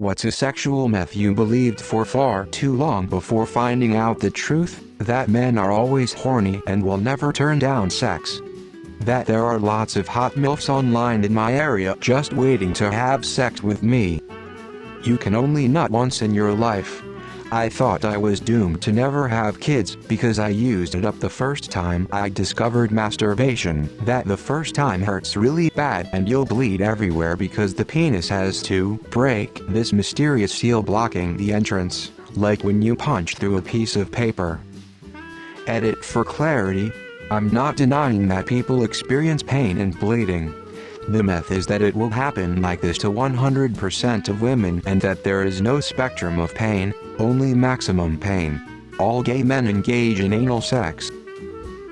What's a sexual myth you believed for far too long before finding out the truth? That men are always horny and will never turn down sex. That there are lots of hot MILFs online in my area just waiting to have sex with me. You can only nut once in your life. I thought I was doomed to never have kids because I used it up the first time I discovered masturbation. That the first time hurts really bad and you'll bleed everywhere because the penis has to break this mysterious seal blocking the entrance, like when you punch through a piece of paper. Edit for clarity. I'm not denying that people experience pain and bleeding. The myth is that it will happen like this to 100% of women and that there is no spectrum of pain, only maximum pain. All gay men engage in anal sex.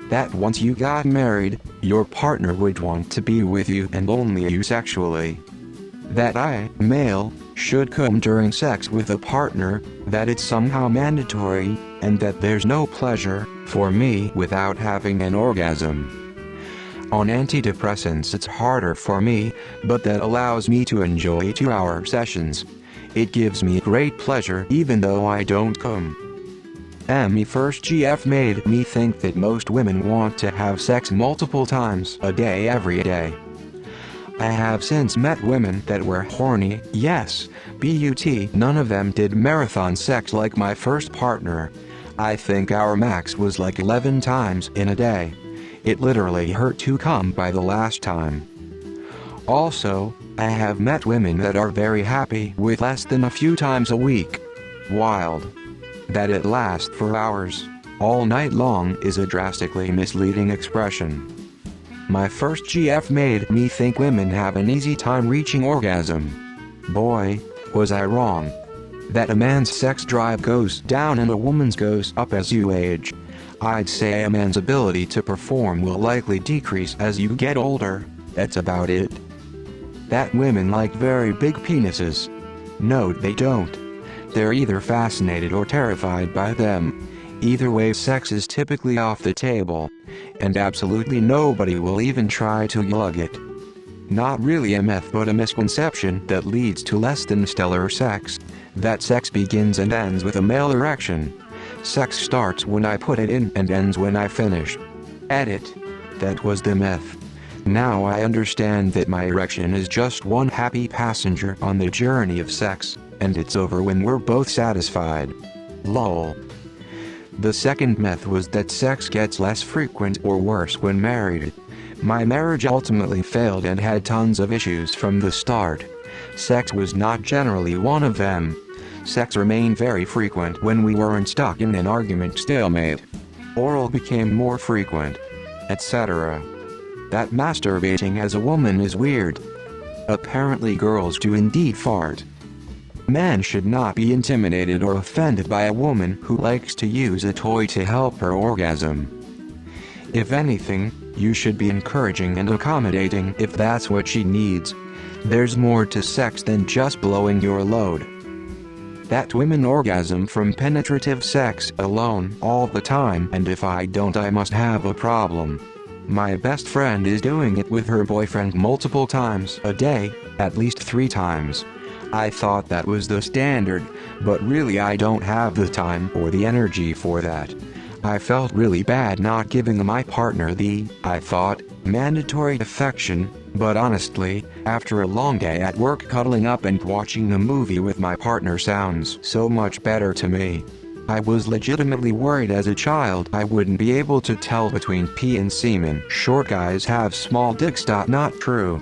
That once you got married, your partner would want to be with you and only you sexually. That I, male, should come during sex with a partner, that it's somehow mandatory, and that there's no pleasure for me without having an orgasm. On antidepressants it's harder for me, but that allows me to enjoy 2-hour sessions. It gives me great pleasure even though I don't come. Me first GF made me think that most women want to have sex multiple times a day every day. I have since met women that were horny, yes, but none of them did marathon sex like my first partner. I think our max was like 11 times in a day. It literally hurt to come by the last time. Also, I have met women that are very happy with less than a few times a week. Wild. That it lasts for hours, all night long is a drastically misleading expression. My first GF made me think women have an easy time reaching orgasm. Boy, was I wrong. That a man's sex drive goes down and a woman's goes up as you age. I'd say a man's ability to perform will likely decrease as you get older, that's about it. That women like very big penises. No, they don't. They're either fascinated or terrified by them. Either way, sex is typically off the table, and absolutely nobody will even try to lug it. Not really a myth but a misconception that leads to less than stellar sex, that sex begins and ends with a male erection. Sex starts when I put it in and ends when I finish. Edit. That was the myth. Now I understand that my erection is just one happy passenger on the journey of sex, and it's over when we're both satisfied. Lol. The second myth was that sex gets less frequent or worse when married. My marriage ultimately failed and had tons of issues from the start. Sex was not generally one of them. Sex remained very frequent when we weren't stuck in an argument stalemate. Oral became more frequent, etc. That masturbating as a woman is weird. Apparently girls do indeed fart. Men should not be intimidated or offended by a woman who likes to use a toy to help her orgasm. If anything, you should be encouraging and accommodating if that's what she needs. There's more to sex than just blowing your load. That women orgasm from penetrative sex alone all the time, and if I don't I must have a problem. My best friend is doing it with her boyfriend multiple times a day, at least 3 times. I thought that was the standard, but really I don't have the time or the energy for that. I felt really bad not giving my partner the, I thought, mandatory affection, but honestly, after a long day at work, cuddling up and watching a movie with my partner sounds so much better to me. I was legitimately worried as a child I wouldn't be able to tell between pee and semen. Short guys have small dicks. Not true.